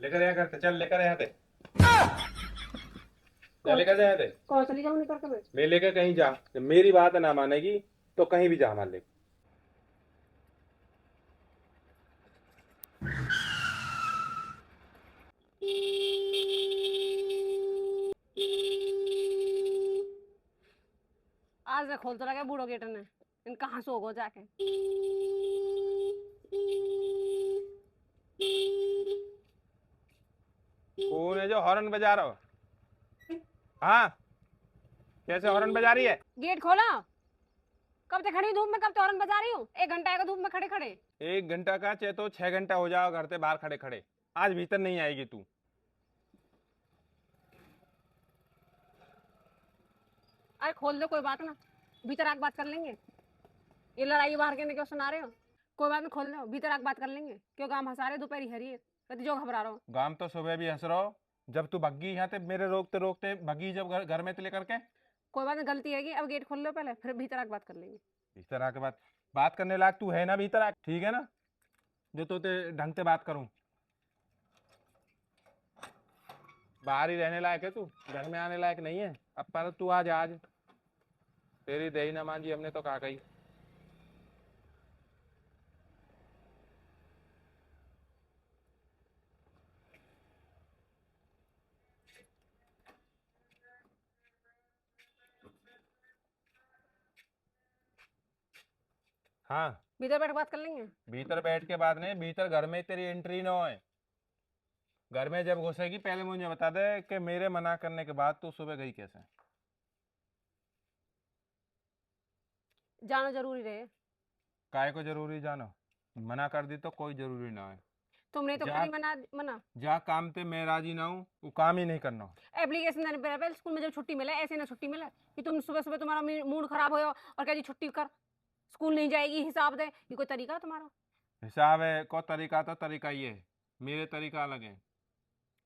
लेकर आया करते, चल लेकर आया थे। जा कौन? लेकर जाया थे। कौन चली जाऊँ निकल कर मैं? मैं लेकर कहीं जा, जब मेरी बात ना मानेगी तो कहीं भी जा मान ले। आज मैं खोल तो लगा बूढ़ो गेट ने। इन कहाँ सो गो जाके। कौन है जो हॉर्न बजा रहा हो? हाँ, कैसे हॉर्न बजा रही है? गेट खोला। कब से खड़ी धूप में, कब से हॉर्न बजा रही हूँ? 1 घंटा आएगा धूप में खड़े खड़े। 1 घंटा का चाहे तो 6 घंटा हो जाओ घर से बाहर खड़े खड़े। आज भीतर नहीं आएगी तू। अरे खोल दो, कोई बात ना। भीतर आके बात कर लेंगे। ये लड़ाई बाहर के क्यों सुना रहे हो? कोई बात नहीं, खोल दो, भीतर आके बात कर लेंगे। क्यों काम हंसा रहे हो? दोपहरी हरी है, कभी जो घबरा रहा हो। गाम तो सुबह भी हंस रहो, जब तू भग्गी यहाँ थे मेरे रोकते रोकते भग्गी, जब घर में ते लेकर के। कोई बात नहीं, गलती है कि अब गेट खोल लो पहले, फिर भीतर आके बात कर लेंगे। भीतर आके बात करने लायक तू है ना? भीतर आ, ठीक है ना? जो तो ते ढंग से बात करूं। बाहर ही रहने लायक है तू, घर में आने लायक नहीं है। अब पर तू आज तेरी दही ना मांझी हमने तो कहा कही। हाँ, भीतर बैठ के बात कर लेंगे। भीतर बैठ के बात नहीं, भीतर घर में तेरी एंट्री ना होए। घर में जब घुसेगी पहले मुझे बता दे कि मेरे मना करने के बाद तू सुबह गई कैसे। जाना जरूरी रहे। काय को जरूरी जानो? मना कर दी तो कोई जरूरी ना है। तुमने तो जा, करी मना मना। जा काम पे मैं राजी ना हूँ, वो काम ही नहीं करना। एप्लीकेशन देने पे स्कूल में जब छुट्टी मिले, ऐसे ना छुट्टी मिले कि तुम सुबह सुबह तुम्हारा मूड खराब हो और कह दी छुट्टी कर, स्कूल नहीं जाएगी, हिसाब दे। ये कोई तरीका है तुम्हारा? हिसाब है को तरीका, तो तरीका ये है, मेरे तरीका अलग है।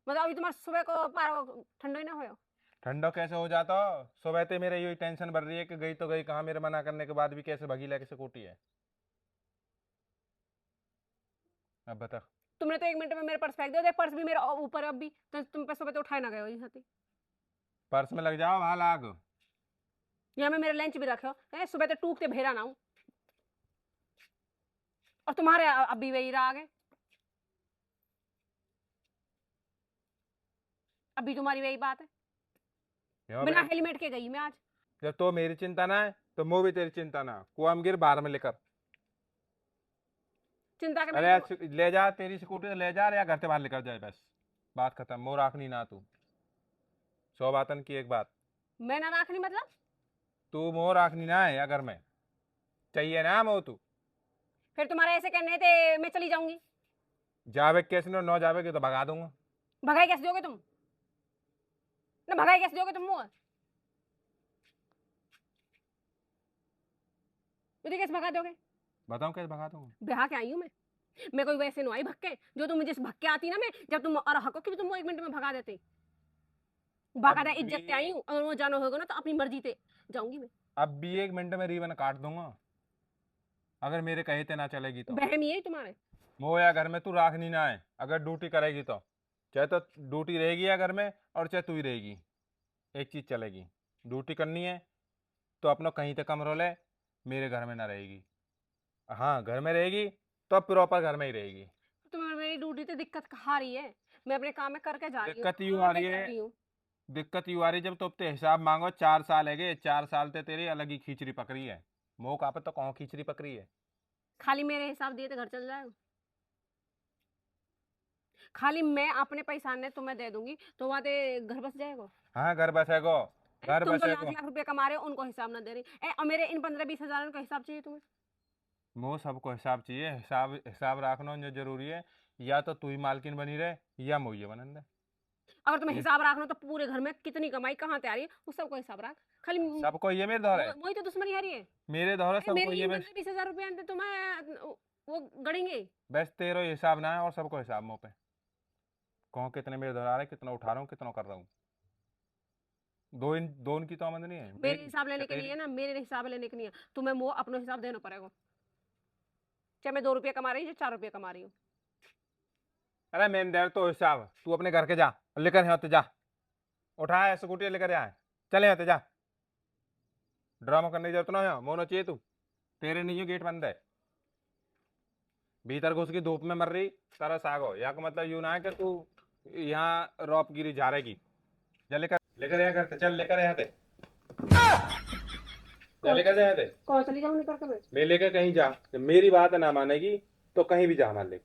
मतलब अभी तुम्हारा सुबह को पारा ठंडो ही ना हो? ठंडा कैसे हो जाता हो? सुबह ते मेरे यही टेंशन बढ़ रही है कि गई तो गई कहाँ, मेरे मना करने के बाद भी कैसे भगी लेके सिक्योरिटी है। अब बता। तुमने तो 1 मिनट में मेरे पर्स फेंक दिया, देख पर्स भी मेरे ऊपर है अब भी, तो तुम पे सुबह तो उठाए ना गए हो यहाँ से। पर्स में लग जाओ वहां लाग। यहाँ में मेरे लंच भी रखे हो, सुबह तो टूकते भेरा ना हूँ। और तुम्हारे अभी वही रहा आगे। अभी तुम्हारी वही बात है। क्यों बिना बैठ? हेलमेट के गई मैं आज। जब तो मेरी चिंता ना है तो मुँह भी तेरी चिंता ना, कुआम गिर बाहर में लेकर। चिंता के अरे मैं ले जा तेरी स्कूटी, तो ले जा या घर से बाहर लेकर जाए, बस बात खत्म। मोर आखनी ना तू, 100 बातन की एक बात। मैं ना राखनी मतलब? तू मोर आखनी ना है, अगर मैं चाहिए ना मो तू। फिर तुम्हारे ऐसे कहने थे मैं चली जाऊंगी। जावे कैसे न जावे के तो भगा दूंगा। भगाई कैसे दोगे तुम? ना भगाई कैसे दोगे तुम मुझे? मुझे कैसे भगा दोगे? बताऊं कैसे भगा दूंगा? ब्याह के आई हूँ मैं कोई वैसे नहीं आई भक्के जो तुम मुझे भक्के आती ना मैं, जब तुम और हको कि तुम 1 मिनट में भगा देते। अब बाकायदा भी इज्जत से आई हूँ, और वो जानो होगा ना तो अपनी मर्जी से जाऊंगी मैं। अब भी 1 मिनट में रीवन काट दूंगा, अगर मेरे कहे ते ना चलेगी तो। बहम ही है तुम्हारे। वो या घर में तू राखनी ना है, अगर ड्यूटी करेगी तो। चाहे तो ड्यूटी रहेगी या घर में, और चाहे तू ही रहेगी, एक चीज चलेगी। ड्यूटी करनी है तो अपना कहीं तक कमरो ले, मेरे घर में ना रहेगी। हाँ, घर में रहेगी तो प्रॉपर घर में ही रहेगी। तुम्हें मेरी ड्यूटी से दिक्कत कहाँ आ रही है? मैं अपने काम में करके जा रही हूँ, दिक्कत यूं आ आके रही जा है, रही हूँ। दिक्कत यूं आ रही जब तो अब ते हिसाब मांगो। 4 साल है गए, 4 साल ते तेरी अलग ही खींचड़ी पकड़ी है। मोह कहा पे तो कौन खींचड़ी पकड़ी है? खाली मेरे हिसाब दिए तो घर चल जाएगा। खाली मैं अपने पैसा ने तुम्हें दे दूंगी तो वहां ते घर बस जाएगा। हाँ, घर बसेगो, घर तुम तो लाख बसेगो। लाख रुपए कमा रहे हो, उनको हिसाब ना दे रही। और मेरे इन 15-20 हजार का हिसाब चाहिए तुम्हें? मोह सबको हिसाब चाहिए, हिसाब हिसाब रखना जो जरूरी है। या तो तू ही मालकिन बनी रहे या मोहिए बनन दे। अगर तुम्हें ये हिसाब रखना तो पूरे घर में कितनी कमाई कहाँ से आ रही है उस सबको हिसाब रख। खाली सबको ये मेरे दौर है, वही तो दुश्मनी आ रही है। मेरे दौर है अरे सबको मेरी ये इन बस। 15-20 हजार रुपये आते तुम्हें वो गड़ेंगे। बस तेरा हिसाब ना है और सबको हिसाब मुँह पे। कौन कितने मेरे दौर आ रहे, कितना उठा रहा हूँ, कितना कर रहा हूँ। दो इनकी तो आमदनी है मेरे मेरी हिसाब या लेने के लिए तेरी। ना, मेरे हिसाब लेने के लिए तुम्हें वो अपना हिसाब देना पड़ेगा। चाहे मैं 2 रुपये कमा रही हूँ, 4 रुपये कमा रही हूँ। अरे मैम देर तो हिसाब तू अपने घर के जा लेकर यहाँ तो जा। उठाया स्कूटी लेकर आए चले यहाँ तो जा। ड्रामा करने की जरूरत ना है मोनो चाहिए तू। तेरे नहीं है गेट बंद है। भीतर घुस की धूप में मर रही सारा साग हो यहाँ का मतलब यूं ना है कि तू यहाँ रॉप गिरी जा रहेगी। जा लेकर लेकर यहाँ करते चल लेकर यहाँ थे जा लेकर जा यहाँ थे। कौन चली जाऊँ निकल के मैं? मैं लेकर कहीं जा जब मेरी बात ना मानेगी तो कहीं भी जा मान ले।